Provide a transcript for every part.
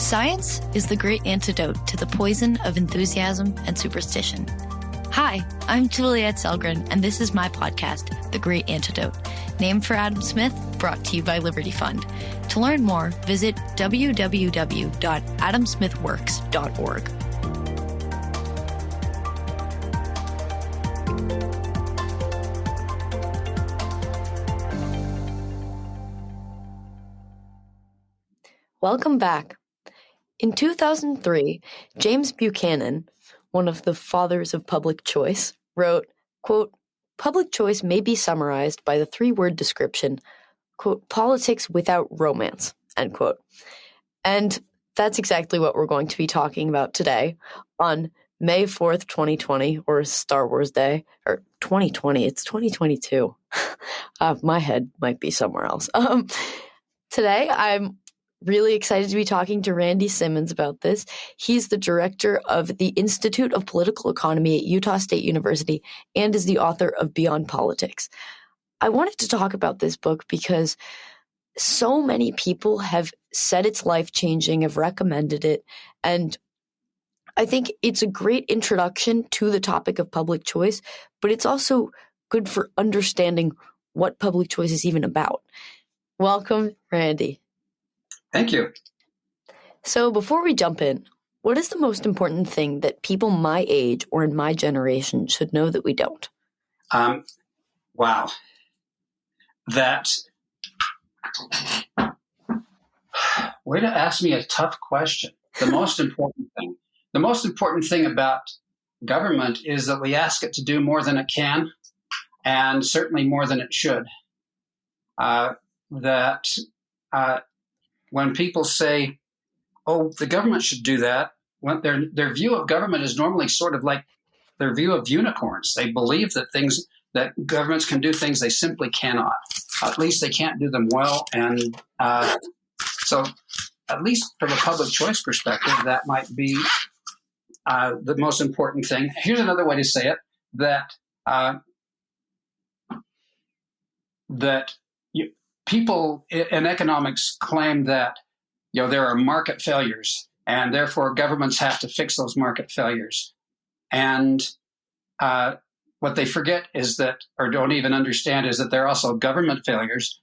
Science is the great antidote to the poison of enthusiasm and superstition. Hi, I'm Juliette Selgren, and this is my podcast, The Great Antidote, named for Adam Smith, brought to you by Liberty Fund. To learn more, visit www.adamsmithworks.org. Welcome back. In 2003, James Buchanan, one of the fathers of public choice, wrote, quote, "Public choice may be summarized by the three-word description, quote, politics without romance," end quote. And that's exactly what we're going to be talking about today on May 4th, 2020, or Star Wars Day, or 2020, it's 2022. My head might be somewhere else. Today, I'm really excited to be talking to Randy Simmons about this. He's the director of the Institute of Political Economy at Utah State University and is the author of Beyond Politics. I wanted to talk about this book because so many people have said it's life-changing, have recommended it, and I think it's a great introduction to the topic of public choice, but it's also good for understanding what public choice is even about. Welcome, Randy. Thank you. So before we jump in, what is the most important thing that people my age or in my generation should know that we don't? Wow. That way to ask me a tough question. The most important thing about government is that we ask it to do more than it can, and certainly more than it should. When people say, "Oh, the government should do that," when their view of government is normally sort of like their view of unicorns. They believe that governments can do things they simply cannot. At least they can't do them well. And so, at least from a public choice perspective, that might be the most important thing. Here's another way to say it: people in economics claim that there are market failures, and therefore governments have to fix those market failures. And what they forget is that, or don't even understand, is that there are also government failures,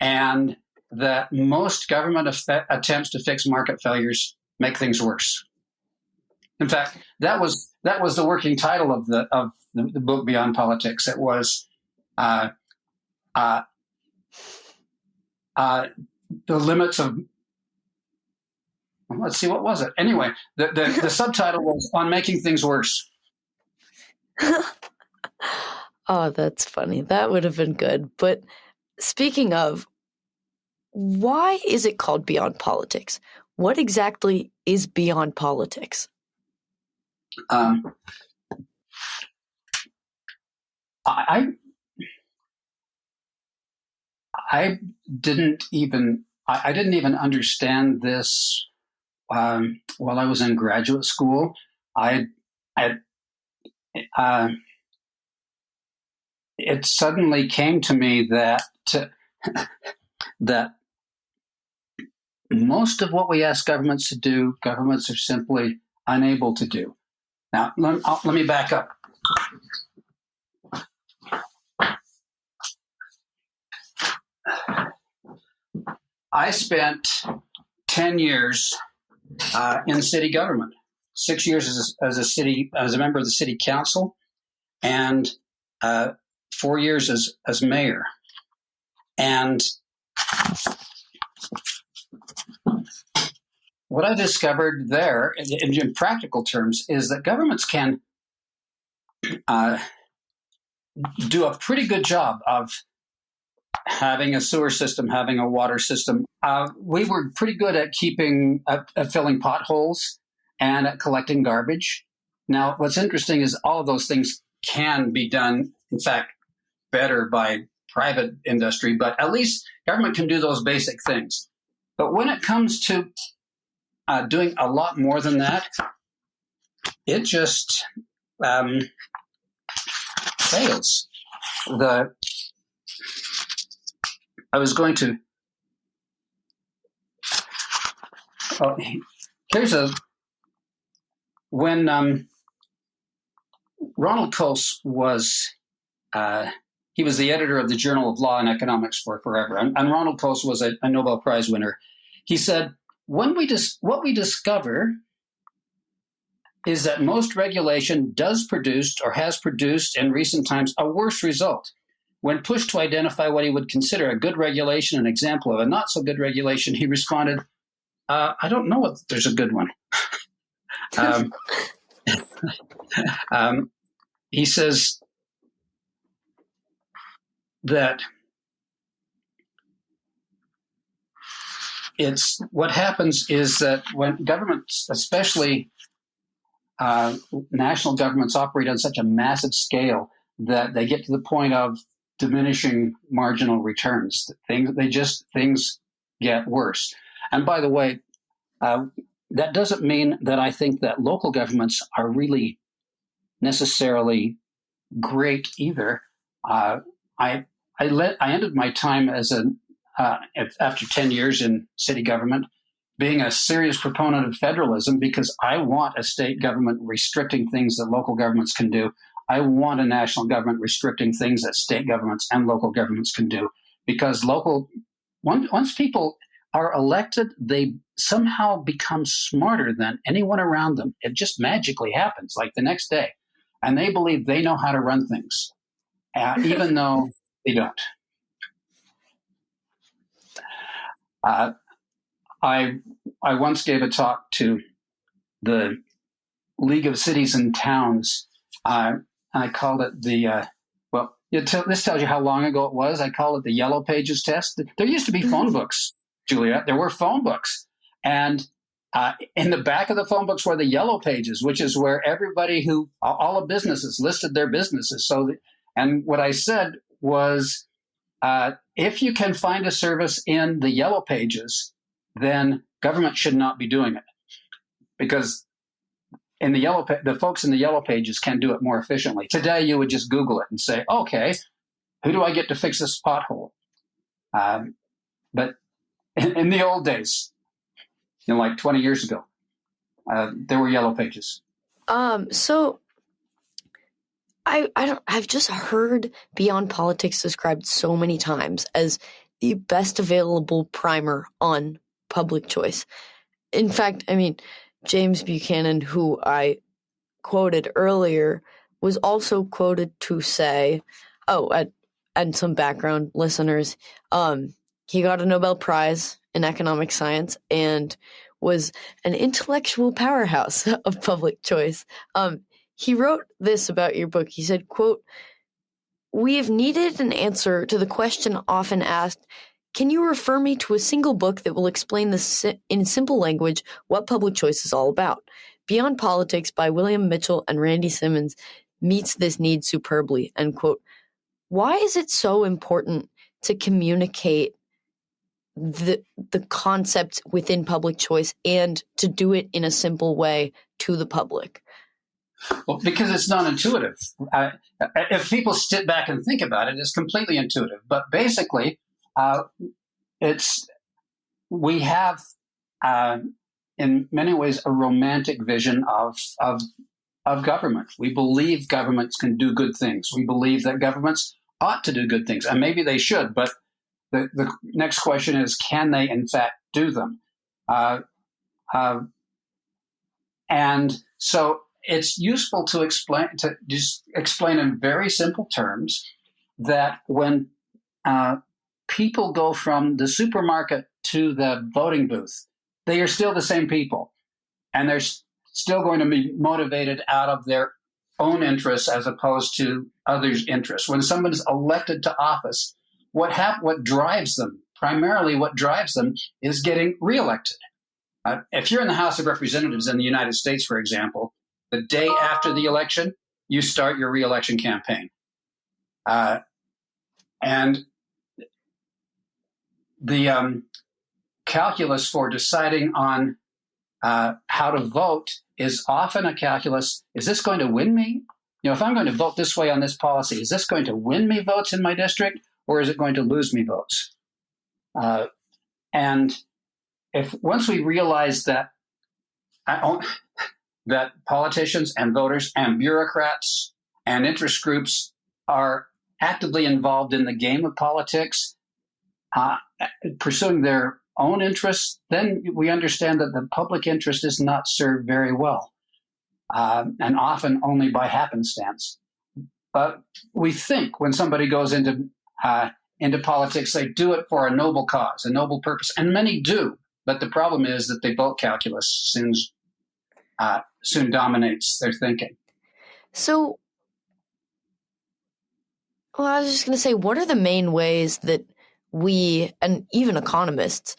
and that most government attempts to fix market failures make things worse. In fact, that was the working title of the book Beyond Politics. It was the limits of, let's see, what was it? Anyway, the subtitle was On Making Things Worse. Oh, that's funny. That would have been good. But speaking of, why is it called Beyond Politics? What exactly is Beyond Politics? I didn't even understand this while I was in graduate school. It suddenly came to me that that most of what we ask governments to do, governments are simply unable to do. Now, let me back up. I spent 10 years in city government, 6 years as a member of the city council, and 4 years as mayor. And what I discovered there, in practical terms, is that governments can do a pretty good job of having a sewer system, having a water system. We were pretty good at filling potholes and at collecting garbage. Now, what's interesting is all of those things can be done, in fact, better by private industry, but at least government can do those basic things. But when it comes to doing a lot more than that, it just fails. Oh, here's when Ronald Coase was he was the editor of the Journal of Law and Economics for forever, and Ronald Coase was a Nobel Prize winner. He said, what we discover is that most regulation does produce or has produced in recent times a worse result. When pushed to identify what he would consider a good regulation, an example of a not so good regulation, he responded, I don't know if there's a good one. He says that what happens is that when governments, especially national governments, operate on such a massive scale that they get to the point of diminishing marginal returns. Things get worse. And by the way, that doesn't mean that I think that local governments are really necessarily great either. I ended my time as after 10 years in city government, being a serious proponent of federalism because I want a state government restricting things that local governments can do. I want a national government restricting things that state governments and local governments can do, because once people are elected, they somehow become smarter than anyone around them. It just magically happens, like the next day. And they believe they know how to run things, even though they don't. I once gave a talk to the League of Cities and Towns. I called it this tells you how long ago it was. I call it the Yellow Pages test. There used to be phone books, Juliet. There were phone books. And in the back of the phone books were the Yellow Pages, which is where everybody all the businesses listed their businesses. And what I said was, if you can find a service in the Yellow Pages, then government should not be doing it, because the folks in the Yellow Pages can do it more efficiently. Today, you would just Google it and say, okay, who do I get to fix this pothole? But in the old days, like 20 years ago, there were Yellow Pages. So I've just heard Beyond Politics described so many times as the best available primer on public choice. In fact, James Buchanan, who I quoted earlier, was also quoted to say, and some background listeners, he got a Nobel Prize in economic science and was an intellectual powerhouse of public choice. He wrote this about your book. He said, quote, "We have needed an answer to the question often asked, can you refer me to a single book that will explain in simple language what public choice is all about? Beyond Politics by William Mitchell and Randy Simmons meets this need superbly," end quote. Why is it so important to communicate the concept within public choice and to do it in a simple way to the public? Well, because it's non-intuitive. If people sit back and think about it, it's completely intuitive. But basically, we have, in many ways, a romantic vision of government. We believe governments can do good things. We believe that governments ought to do good things, and maybe they should. But the next question is, can they in fact do them? And so it's useful to explain in very simple terms that when people go from the supermarket to the voting booth, they are still the same people, and they're still going to be motivated out of their own interests as opposed to others' interests. When someone's elected to office, what drives them? Primarily, what drives them is getting reelected. If you're in the House of Representatives in the United States, for example, the day after the election, you start your reelection campaign. And the calculus for deciding on how to vote is often a calculus. Is this going to win me? If I'm going to vote this way on this policy, is this going to win me votes in my district, or is it going to lose me votes? And if once we realize that that politicians and voters and bureaucrats and interest groups are actively involved in the game of politics, pursuing their own interests, then we understand that the public interest is not served very well, and often only by happenstance. But we think when somebody goes into politics, they do it for a noble cause, a noble purpose, and many do. But the problem is that the vote calculus soon dominates their thinking. So, well, I was just going to say, what are the main ways that we, and even economists,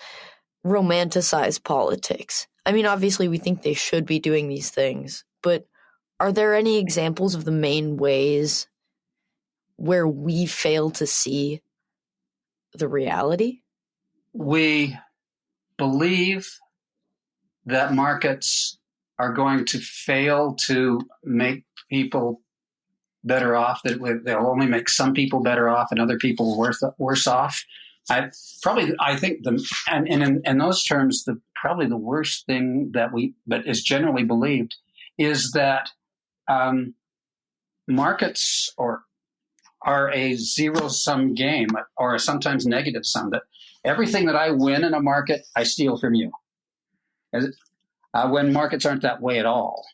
romanticize politics? I mean, obviously, we think they should be doing these things, but are there any examples of the main ways where we fail to see the reality? We believe that markets are going to fail to make people better off, that they'll only make some people better off and other people worse off. I think in those terms, probably the worst thing that is generally believed is that markets are a zero-sum game, or a sometimes negative sum, that everything that I win in a market, I steal from you. When markets aren't that way at all.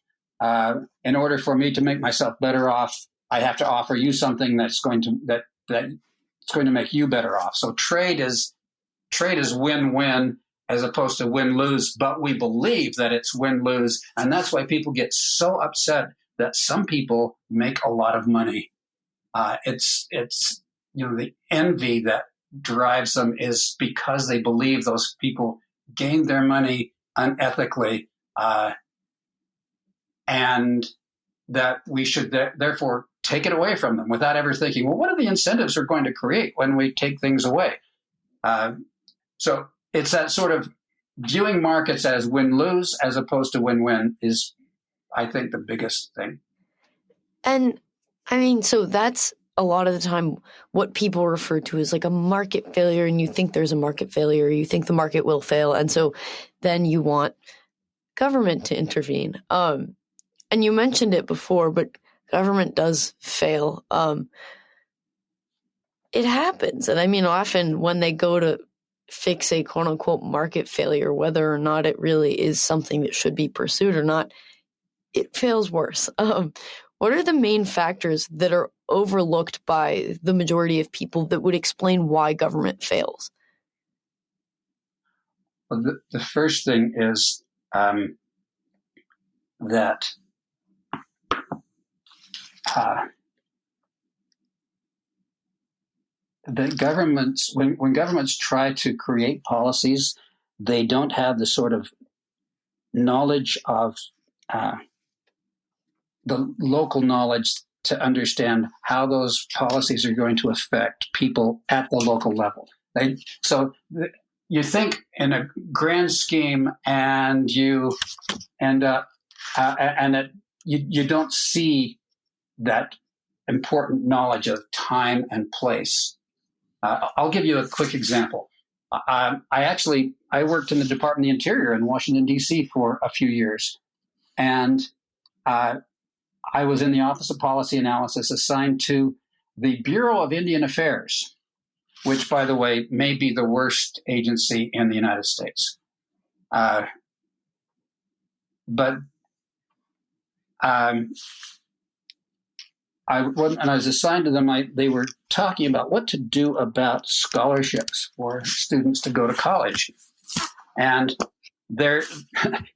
In order for me to make myself better off, I have to offer you something that's going to make you better off. So trade is win-win as opposed to win-lose, but we believe that it's win-lose, and that's why people get so upset that some people make a lot of money. It's the envy that drives them is because they believe those people gained their money unethically, and that we should therefore take it away from them without ever thinking, well, what are the incentives we're going to create when we take things away? So it's that sort of viewing markets as win-lose as opposed to win-win is, I think, the biggest thing. And I mean, so that's a lot of the time what people refer to as like a market failure, and you think there's a market failure, you think the market will fail, and so then you want government to intervene. And you mentioned it before, but government does fail. It happens. And I mean, often when they go to fix a quote unquote market failure, whether or not it really is something that should be pursued or not, it fails worse. What are the main factors that are overlooked by the majority of people that would explain why government fails? Well, the first thing is that the governments, when governments try to create policies, they don't have the sort of knowledge of the local knowledge to understand how those policies are going to affect people at the local level. You think in a grand scheme, and you end up you don't see that important knowledge of time and place. I'll give you a quick example. I worked in the Department of the Interior in Washington, D.C. for a few years, and I was in the Office of Policy Analysis, assigned to the Bureau of Indian Affairs, which, by the way, may be the worst agency in the United States. But I was assigned to them. They were talking about what to do about scholarships for students to go to college. And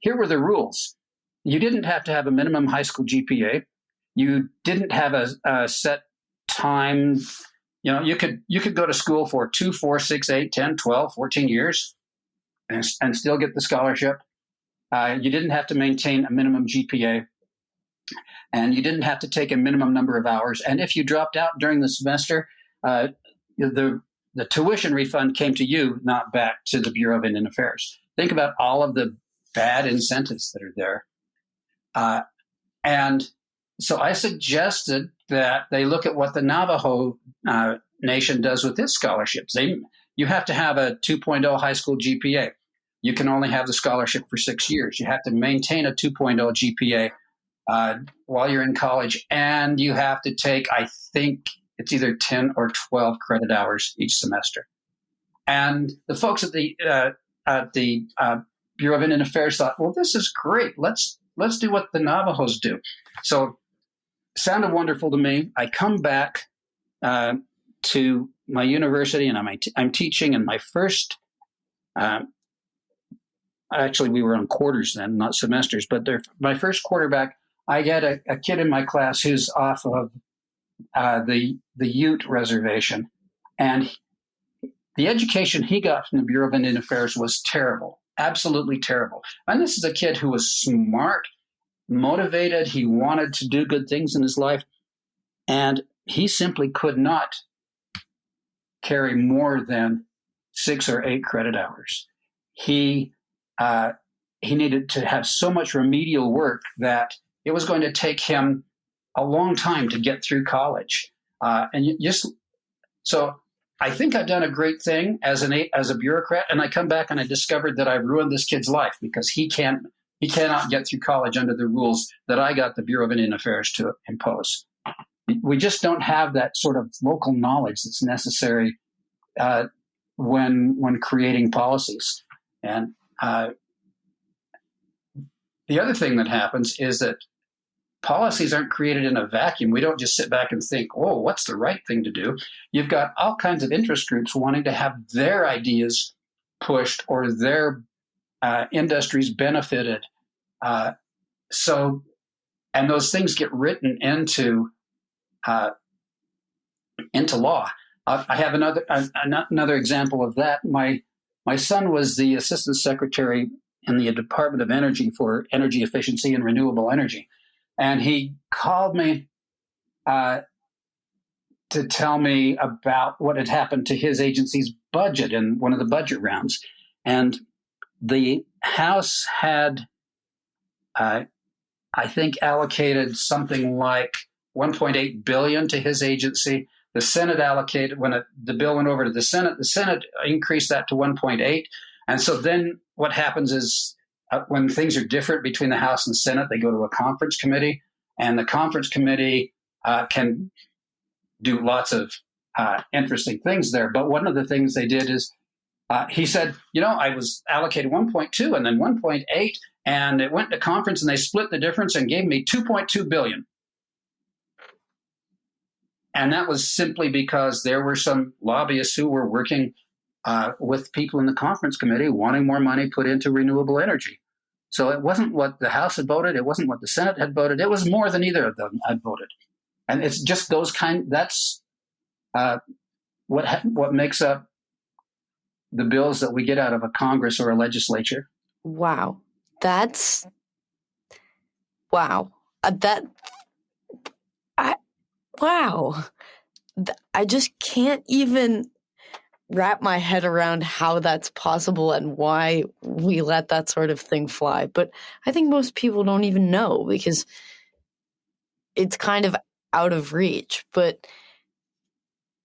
here were the rules. You didn't have to have a minimum high school GPA. You didn't have a set time. You could go to school for 2, 4, 6, 8, 10, 12, 14 years and still get the scholarship. You didn't have to maintain a minimum GPA. And you didn't have to take a minimum number of hours. And if you dropped out during the semester, the tuition refund came to you, not back to the Bureau of Indian Affairs. Think about all of the bad incentives that are there. And so I suggested that they look at what the Navajo Nation does with its scholarships. You have to have a 2.0 high school GPA. you can only have the scholarship for 6 years. You have to maintain a 2.0 GPA while you're in college, and you have to take, I think it's either 10 or 12 credit hours each semester. And the folks at the Bureau of Indian Affairs thought, well, this is great. Let's do what the Navajos do. So sounded wonderful to me. I come back to my university, and I'm teaching in my first. Actually, we were on quarters then, not semesters. But my first quarter back, I get a kid in my class who's off of the Ute reservation, and the education he got from the Bureau of Indian Affairs was terrible, absolutely terrible. And this is a kid who was smart, motivated. He wanted to do good things in his life, and he simply could not carry more than 6 or 8 credit hours. He needed to have so much remedial work that it was going to take him a long time to get through college. So I think I've done a great thing as a bureaucrat, and I come back and I discovered that I've ruined this kid's life because he cannot get through college under the rules that I got the Bureau of Indian Affairs to impose. We just don't have that sort of local knowledge that's necessary when creating policies. And the other thing that happens is that policies aren't created in a vacuum. We don't just sit back and think, oh, what's the right thing to do? You've got all kinds of interest groups wanting to have their ideas pushed or their industries benefited. And those things get written into law. I have another example of that. My son was the assistant secretary in the Department of Energy for energy efficiency and renewable energy. And he called me to tell me about what had happened to his agency's budget in one of the budget rounds. And the House had, I think, allocated something like $1.8 billion to his agency. The Senate allocated, when the bill went over to the Senate increased that to 1.8. And so then what happens is when things are different between the House and Senate, they go to a conference committee, and the conference committee can do lots of interesting things there. But one of the things they did is he said, I was allocated 1.2 and then 1.8, and it went to conference and they split the difference and gave me 2.2 billion. And that was simply because there were some lobbyists who were working with people in the conference committee wanting more money put into renewable energy. So it wasn't what the House had voted. It wasn't what the Senate had voted. It was more than either of them had voted. And it's just that's what makes up the bills that we get out of a Congress or a legislature. Wow. I just can't even wrap my head around how that's possible and why we let that sort of thing fly. But I think most people don't even know because it's kind of out of reach. But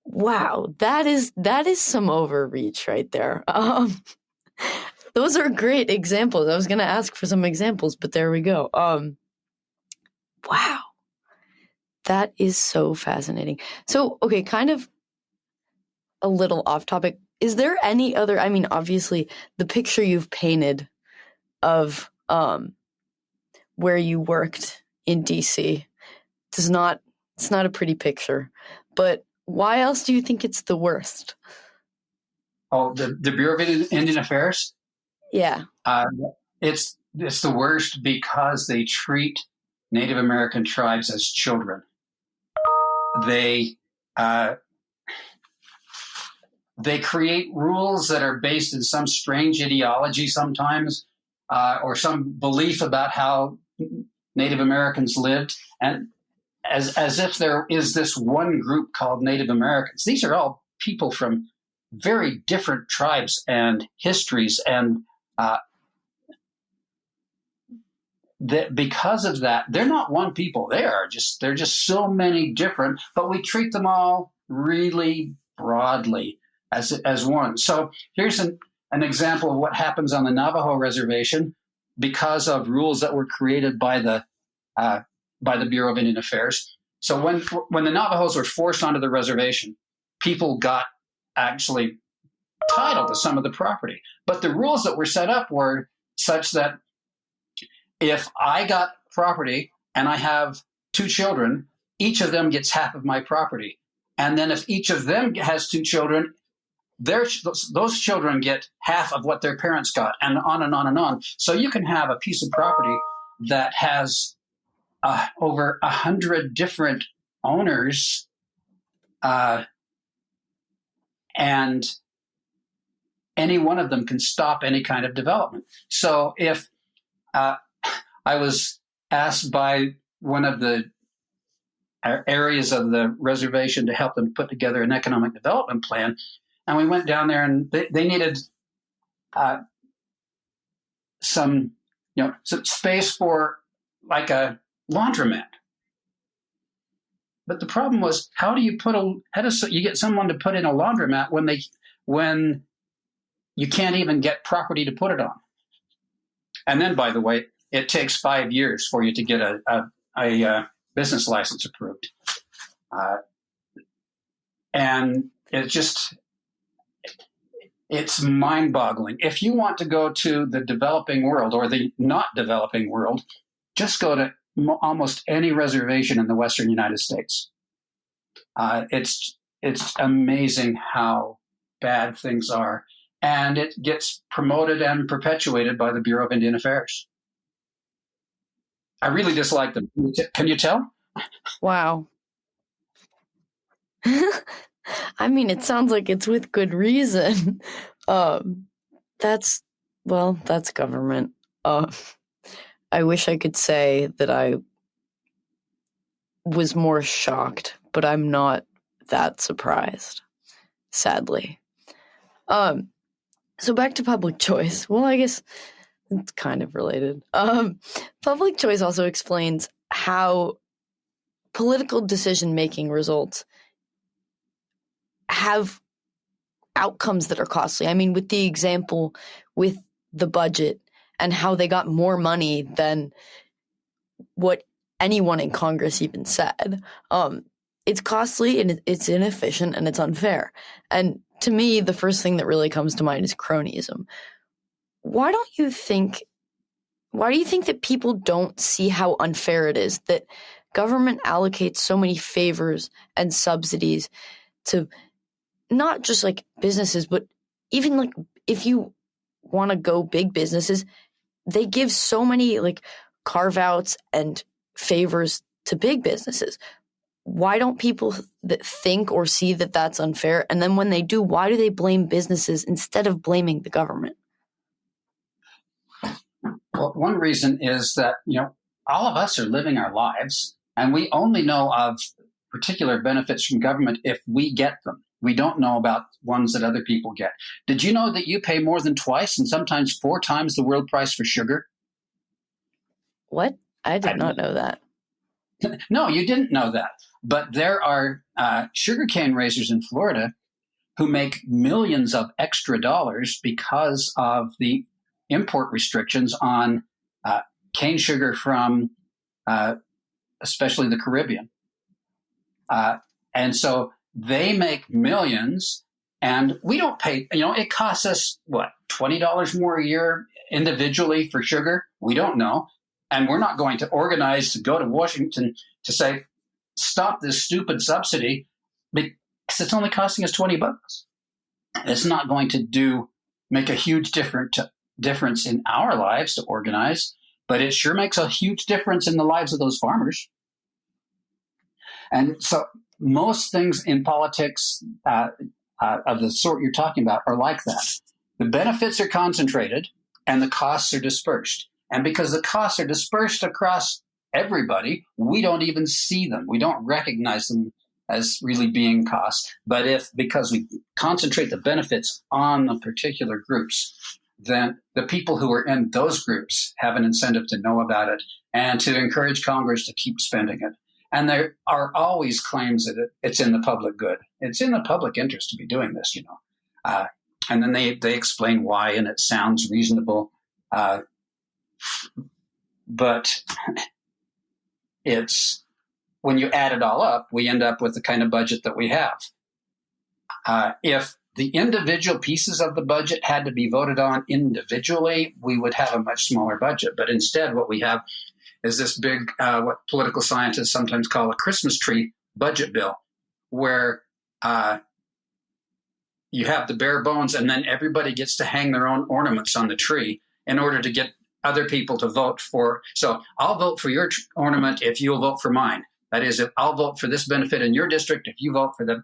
wow, that is some overreach right there. Those are great examples. I was going to ask for some examples, but there we go. Wow. That is so fascinating. So, okay, kind of a little off topic. Is there any other, obviously the picture you've painted of where you worked in DC it's not a pretty picture, but why else do you think it's the worst? Oh, the Bureau of Indian Affairs? Yeah. It's the worst because they treat Native American tribes as children. They create rules that are based in some strange ideology sometimes, or some belief about how Native Americans lived, and as if there is this one group called Native Americans. These are all people from very different tribes and histories, and because of that, they're not one people. They're just so many different, but we treat them all really broadly as one. So here's an example of what happens on the Navajo reservation because of rules that were created by the Bureau of Indian Affairs. So when the Navajos were forced onto the reservation, people got actually title to some of the property. But the rules that were set up were such that if I got property and I have 2 children, each of them gets half of my property. And then if each of them has 2 children, those children get half of what their parents got, and on and on and on. So you can have a piece of property that has over 100 different owners, and any one of them can stop any kind of development. So if I was asked by one of the areas of the reservation to help them put together an economic development plan, and we went down there, and they needed some space for like a laundromat. But the problem was, how do you get someone to put in a laundromat when you can't even get property to put it on? And then, by the way, it takes 5 years for you to get a business license approved. And it's mind-boggling. If you want to go to the developing world or the not developing world, just go to almost any reservation in the Western United States. It's amazing how bad things are. And it gets promoted and perpetuated by the Bureau of Indian Affairs. I really dislike them. Can you tell? Wow. I mean, it sounds like it's with good reason. That's government. I wish I could say that I was more shocked, but I'm not that surprised, sadly. So back to public choice. Well, I guess it's kind of related. Public choice also explains how political decision-making results have outcomes that are costly. I mean, with the example with the budget and how they got more money than what anyone in Congress even said. It's costly and it's inefficient and it's unfair. And to me, the first thing that really comes to mind is cronyism. Why do you think that people don't see how unfair it is that government allocates so many favors and subsidies to not just like businesses, but even like if you want to go big businesses, they give so many like carve outs and favors to big businesses. Why don't people that think or see that that's unfair? And then when they do, why do they blame businesses instead of blaming the government? Well, one reason is that, all of us are living our lives, and we only know of particular benefits from government if we get them. We don't know about ones that other people get. Did you know that you pay more than twice and sometimes 4 times the world price for sugar? What? I did not know that. No, you didn't know that. But there are sugarcane raisers in Florida who make millions of extra dollars because of the import restrictions on cane sugar from especially the Caribbean. And so they make millions, and we don't pay, it costs us, $20 more a year individually for sugar? We don't know. And we're not going to organize to go to Washington to say, stop this stupid subsidy because it's only costing us $20. It's not going to make a huge difference in our lives to organize, but it sure makes a huge difference in the lives of those farmers. And so most things in politics of the sort you're talking about are like that. The benefits are concentrated and the costs are dispersed. And because the costs are dispersed across everybody, we don't even see them. We don't recognize them as really being costs. But because we concentrate the benefits on the particular groups, then the people who are in those groups have an incentive to know about it and to encourage Congress to keep spending it. And there are always claims that it's in the public good. It's in the public interest to be doing this, and then they explain why, and it sounds reasonable. But it's when you add it all up, we end up with the kind of budget that we have. If the individual pieces of the budget had to be voted on individually, we would have a much smaller budget. But instead, what we have is this big, what political scientists sometimes call a Christmas tree budget bill, where you have the bare bones, and then everybody gets to hang their own ornaments on the tree in order to get other people to vote for. So I'll vote for your ornament if you'll vote for mine. That is, if I'll vote for this benefit in your district if you vote for the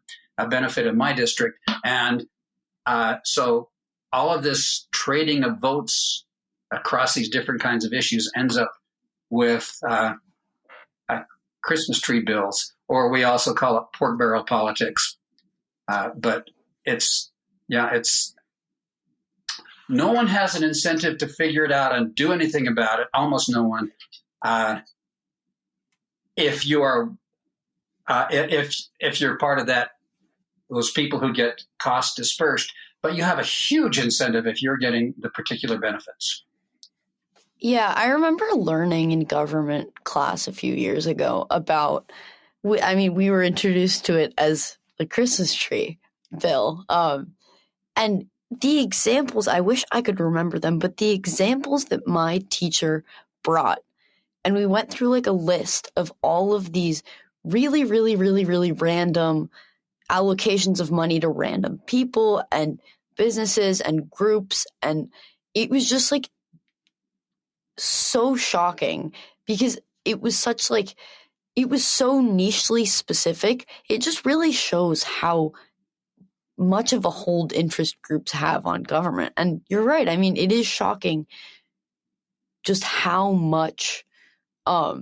benefit in my district. And so all of this trading of votes across these different kinds of issues ends up with Christmas tree bills, or we also call it pork barrel politics. But it's no one has an incentive to figure it out and do anything about it. Almost no one. If you are, if you're part of those people who get cost dispersed, but you have a huge incentive if you're getting the particular benefits. Yeah, I remember learning in government class a few years ago about, we were introduced to it as the Christmas tree bill. And the examples, I wish I could remember them, but the examples that my teacher brought, and we went through like a list of all of these really, really, really, really random allocations of money to random people and businesses and groups. And it was just like so shocking because it was so nichely specific. It just really shows how much of a hold interest groups have on government. And you're right. I mean, it is shocking just how much, I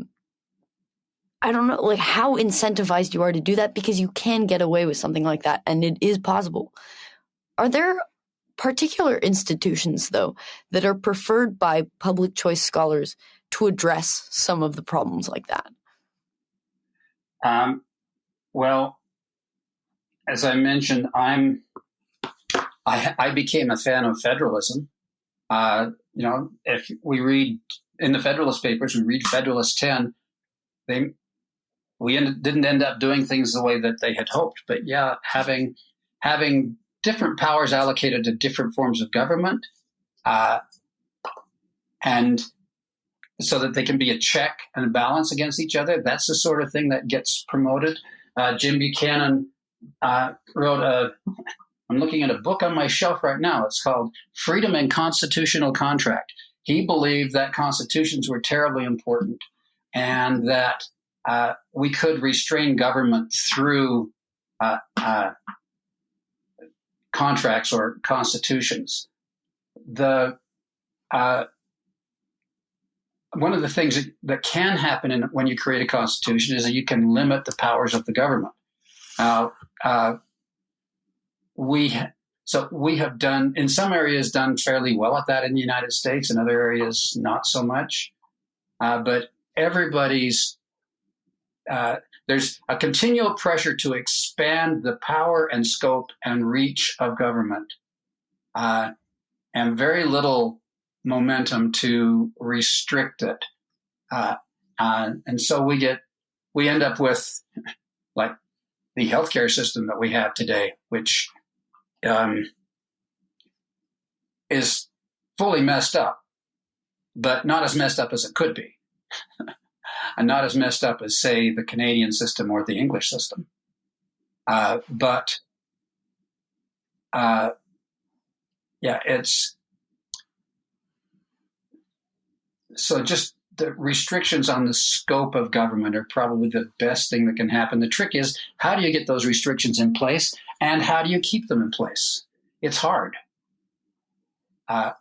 don't know, like how incentivized you are to do that, because you can get away with something like that and it is possible. Are there particular institutions, though, that are preferred by public choice scholars to address some of the problems like that? Well, as I mentioned, I became a fan of federalism. If we read in the Federalist Papers, we read Federalist 10, didn't end up doing things the way that they had hoped. But yeah, having different powers allocated to different forms of government, and so that they can be a check and a balance against each other, that's the sort of thing that gets promoted. Jim Buchanan wrote I'm looking at a book on my shelf right now. It's called Freedom and Constitutional Contract. He believed that constitutions were terribly important and that we could restrain government through contracts or constitutions. One of the things that can happen when you create a constitution is that you can limit the powers of the government. We have done, in some areas, done fairly well at that in the United States. In other areas, not so much. But everybody's there's a continual pressure to expand the power and scope and reach of government, and very little momentum to restrict it. And so we end up with like the healthcare system that we have today, which is fully messed up, but not as messed up as it could be. And not as messed up as, say, the Canadian system or the English system. It's so just the restrictions on the scope of government are probably the best thing that can happen. The trick is, how do you get those restrictions in place, and how do you keep them in place? It's hard. A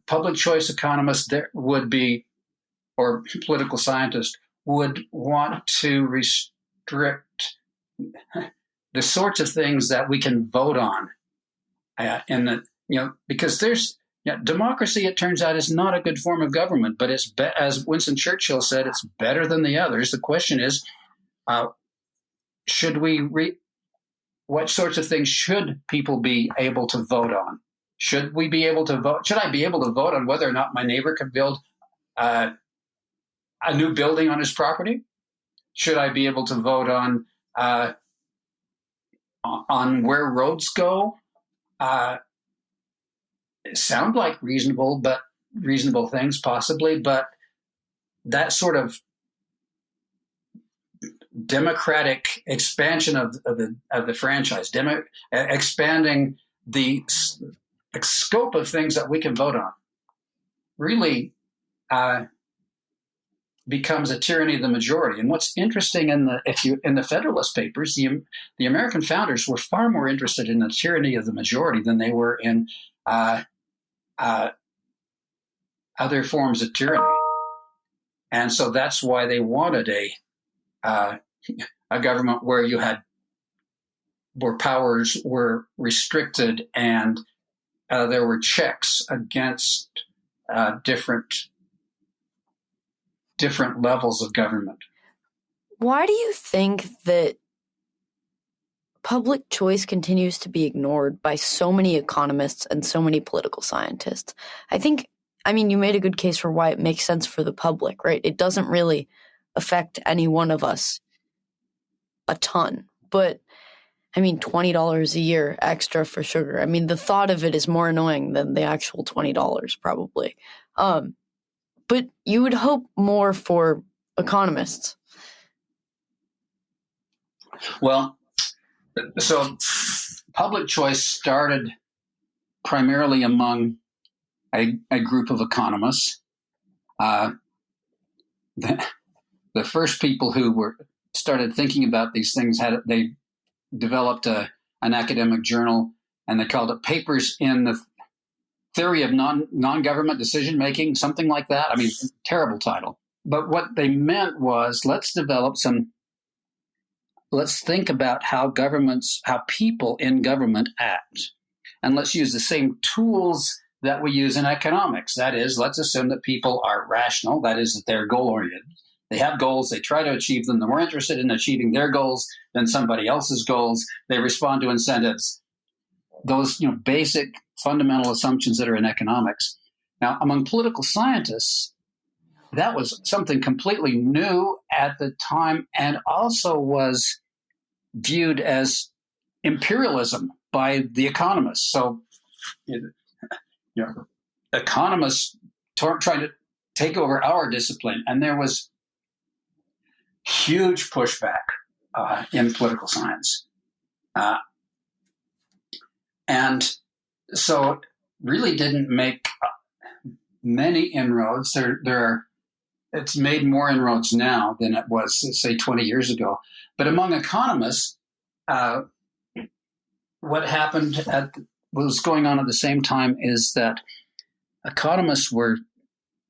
public choice economist or political scientist would want to restrict the sorts of things that we can vote on, because democracy, it turns out, is not a good form of government, but it's as Winston Churchill said, it's better than the others. The question is, should we what sorts of things should people be able to vote on? Should we be able to vote? Should I be able to vote on whether or not my neighbor can build a new building on his property? Should I be able to vote on where roads go? Sound like reasonable things possibly, but that sort of democratic expansion of the franchise, expanding the scope of things that we can vote on, really becomes a tyranny of the majority. And what's interesting in the Federalist Papers, the American founders were far more interested in the tyranny of the majority than they were in other forms of tyranny. And so that's why they wanted a government where powers were restricted and there were checks against different levels of government. Why do you think that public choice continues to be ignored by so many economists and so many political scientists? I mean, you made a good case for why it makes sense for the public, right? It doesn't really affect any one of us a ton, but I mean, $20 a year extra for sugar. I mean, the thought of it is more annoying than the actual $20 probably. But you would hope more for economists. Well, so public choice started primarily among a group of economists. The first people who started thinking about these things they developed an academic journal, and they called it Papers in the Theory of Non-Government Decision-Making, something like that. I mean, terrible title. But what they meant was, let's think about how people in government act. And let's use the same tools that we use in economics. That is, let's assume that people are rational. That is, that they're goal-oriented. They have goals. They try to achieve them. They're more interested in achieving their goals than somebody else's goals. They respond to incentives. Those, basic fundamental assumptions that are in economics. Now, among political scientists, that was something completely new at the time, and also was viewed as imperialism by the economists. So, economists trying to take over our discipline, and there was huge pushback in political science. And so it really didn't make many inroads. It's made more inroads now than it was, say, 20 years ago. But among economists, what was going on at the same time is that economists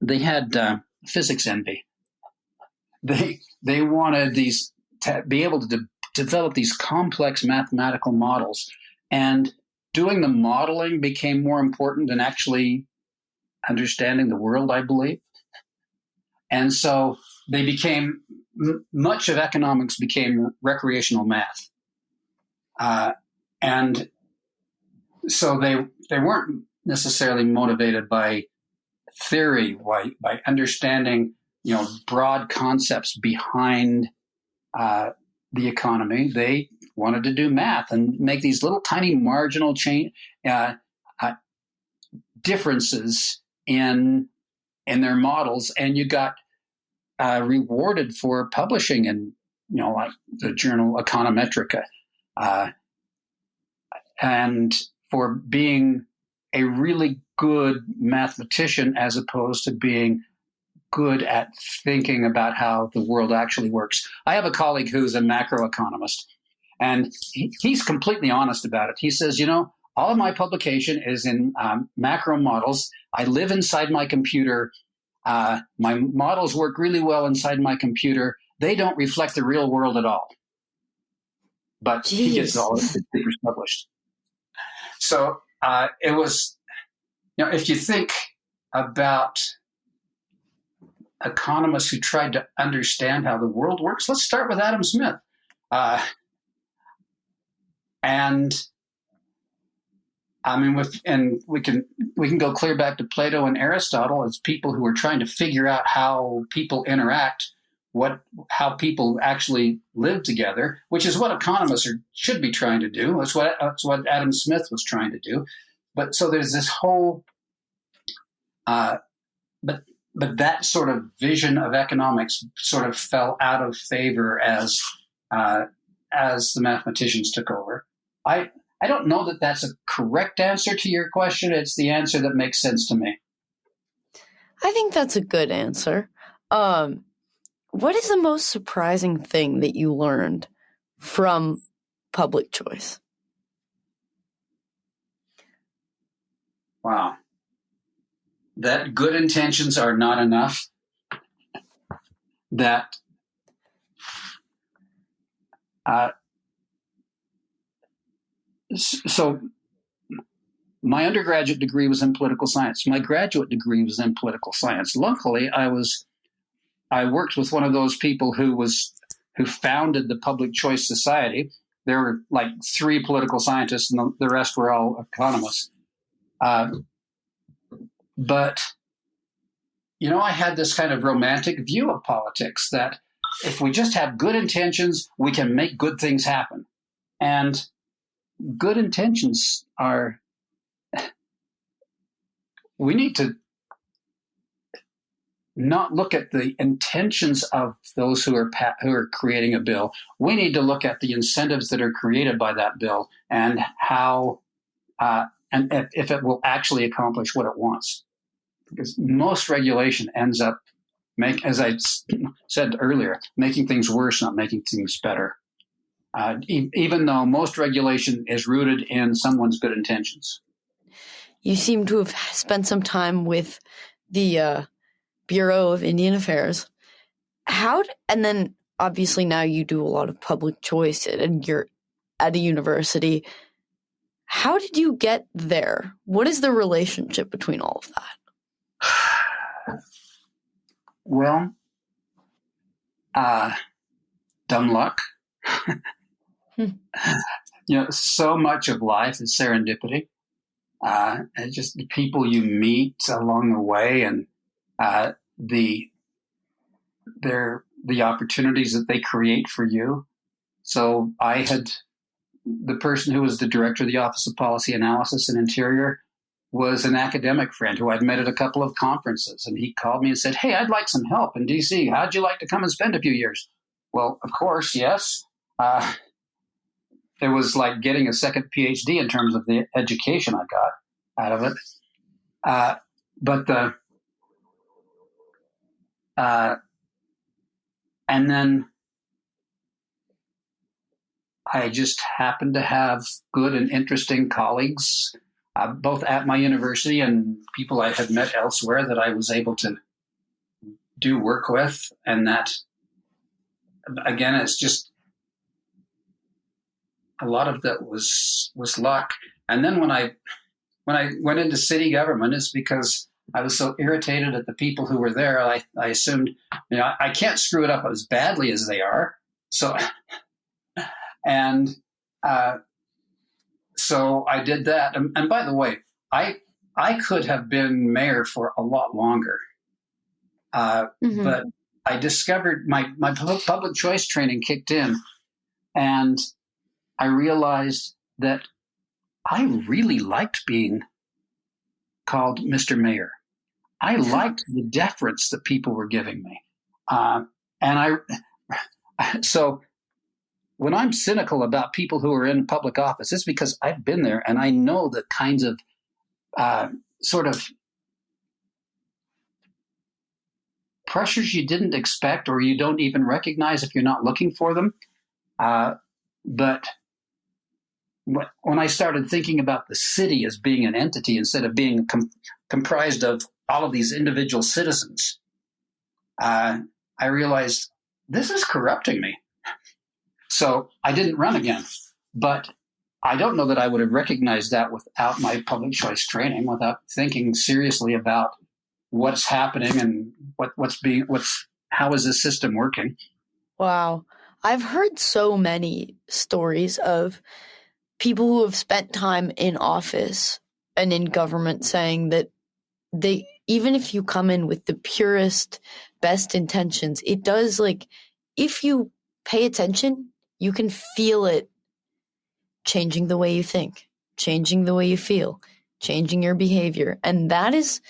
they had physics envy. They wanted to be able to develop these complex mathematical models, and doing the modeling became more important than actually understanding the world, I believe. And so much of economics became recreational math. And so they weren't necessarily motivated by theory, by understanding, broad concepts behind the economy. They wanted to do math and make these little tiny marginal differences in their models, and you got rewarded for publishing in, like the journal Econometrica, and for being a really good mathematician as opposed to being good at thinking about how the world actually works. I have a colleague who's a macroeconomist, and he's completely honest about it. He says, all of my publication is in macro models. I live inside my computer. My models work really well inside my computer. They don't reflect the real world at all. But Jeez. He gets all of his papers published. So it was, if you think about economists who tried to understand how the world works, let's start with Adam Smith. And I mean, and we can go clear back to Plato and Aristotle as people who are trying to figure out how people interact, how people actually live together, which is what economists should be trying to do. That's what Adam Smith was trying to do. But so there's this whole, but that sort of vision of economics sort of fell out of favor as the mathematicians took over. I don't know that that's a correct answer to your question. It's the answer that makes sense to me. I think that's a good answer. What is the most surprising thing that you learned from public choice? Wow. That good intentions are not enough. That so my undergraduate degree was in political science. My graduate degree was in political science. Luckily, I worked with one of those people who founded the Public Choice Society. There were like 3 political scientists, and the rest were all economists. But I had this kind of romantic view of politics that if we just have good intentions, we can make good things happen. And good intentions we need to not look at the intentions of those who are creating a bill. We need to look at the incentives that are created by that bill and how and if it will actually accomplish what it wants. Because most regulation ends up as I said earlier, making things worse, not making things better. Even though most regulation is rooted in someone's good intentions. You seem to have spent some time with the Bureau of Indian Affairs. And then obviously now you do a lot of public choice and you're at a university. How did you get there? What is the relationship between all of that? Well, dumb luck. So much of life is serendipity. It's just the people you meet along the way, and the opportunities that they create for you. So I had the person who was the director of the Office of Policy Analysis and Interior was an academic friend who I'd met at a couple of conferences, and he called me and said, "Hey, I'd like some help in DC. How'd you like to come and spend a few years?" Well, of course, yes. It was like getting a second PhD in terms of the education I got out of it. And then I just happened to have good and interesting colleagues, both at my university and people I had met elsewhere that I was able to do work with. And that, again, it's just a lot of that was luck. And then when I went into city government, it's because I was so irritated at the people who were there. I assumed, I can't screw it up as badly as they are. So, and so I did that. And by the way, I could have been mayor for a lot longer. But I discovered my public choice training kicked in, and I realized that I really liked being called Mr. Mayor. I liked the deference that people were giving me. So when I'm cynical about people who are in public office, it's because I've been there and I know the kinds of sort of pressures you didn't expect or you don't even recognize if you're not looking for them. But when I started thinking about the city as being an entity instead of being comprised of all of these individual citizens, I realized this is corrupting me. So I didn't run again. But I don't know that I would have recognized that without my public choice training, without thinking seriously about what's happening and how is this system working. Wow. I've heard so many stories of people who have spent time in office and in government saying that even if you come in with the purest, best intentions, it does, like, if you pay attention, you can feel it changing the way you think, changing the way you feel, changing your behavior. And it's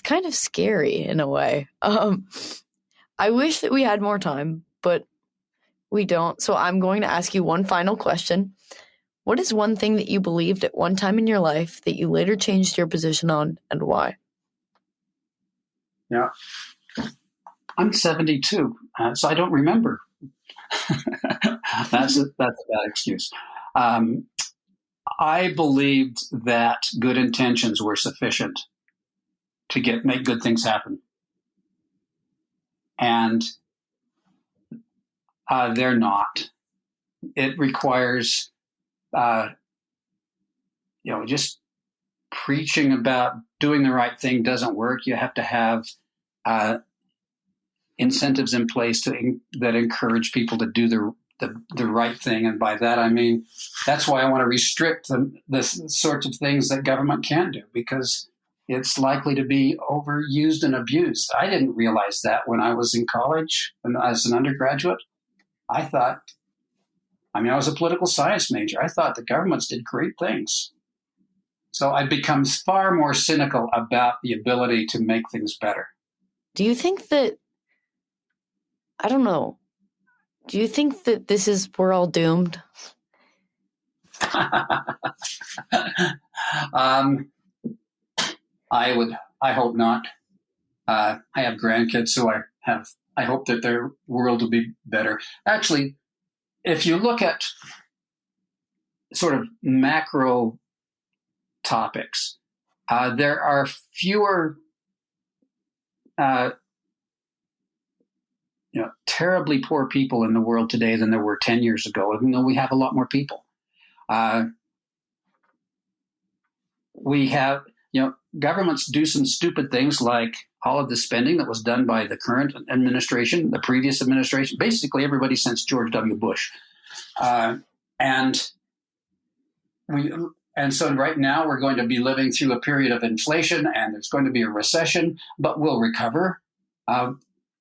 kind of scary in a way. I wish that we had more time, but we don't. So I'm going to ask you one final question. What is one thing that you believed at one time in your life that you later changed your position on, and why? Yeah. I'm 72, so I don't remember. That's a bad excuse. I believed that good intentions were sufficient to make good things happen. And they're not. It requires, just preaching about doing the right thing doesn't work. You have to have incentives in place that encourage people to do the right thing. And by that, I mean, that's why I want to restrict the sorts of things that government can do, because it's likely to be overused and abused. I didn't realize that when I was in college, as an undergraduate. I was a political science major. I thought the governments did great things. So I've become far more cynical about the ability to make things better. Do you think that, I don't know, do you think that we're all doomed? I hope not. I have grandkids, so I hope that their world will be better. Actually, if you look at sort of macro topics, there are fewer terribly poor people in the world today than there were 10 years ago, even though we have a lot more people. We have, governments do some stupid things like all of the spending that was done by the current administration, the previous administration, basically everybody since George W. Bush. And so right now we're going to be living through a period of inflation, and there's going to be a recession, but we'll recover.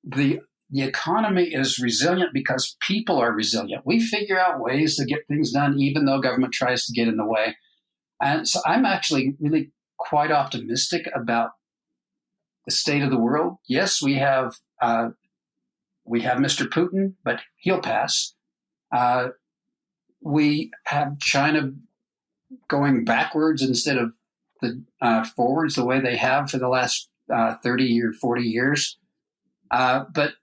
The economy is resilient because people are resilient. We figure out ways to get things done, even though government tries to get in the way. And so I'm actually really quite optimistic about the state of the world. Yes, we have Mr. Putin, but he'll pass. We have China going backwards instead of forwards the way they have for the last 30 or 40 years. But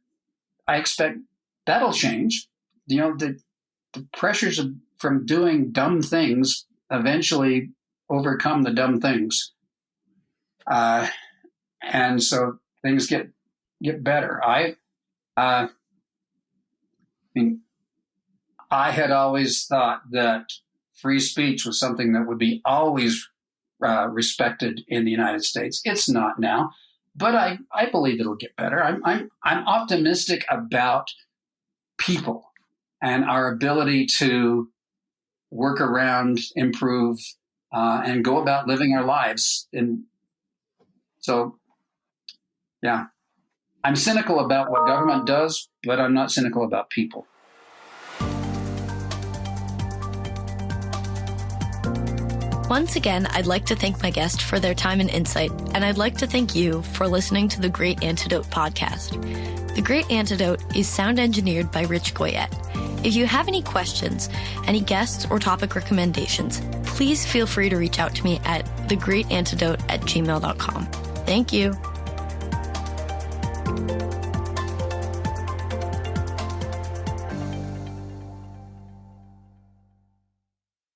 I expect that'll change. The pressures from doing dumb things eventually overcome the dumb things. And so things get better. I had always thought that free speech was something that would be always respected in the United States. It's not now, but I believe it'll get better. I'm optimistic about people and our ability to work around, improve, and go about living our lives. And so, yeah, I'm cynical about what government does, but I'm not cynical about people. Once again, I'd like to thank my guest for their time and insight, and I'd like to thank you for listening to the Great Antidote podcast. The Great Antidote is sound engineered by Rich Goyette. If you have any questions, any guests, or topic recommendations, please feel free to reach out to me at thegreatantidote@gmail.com. Thank you.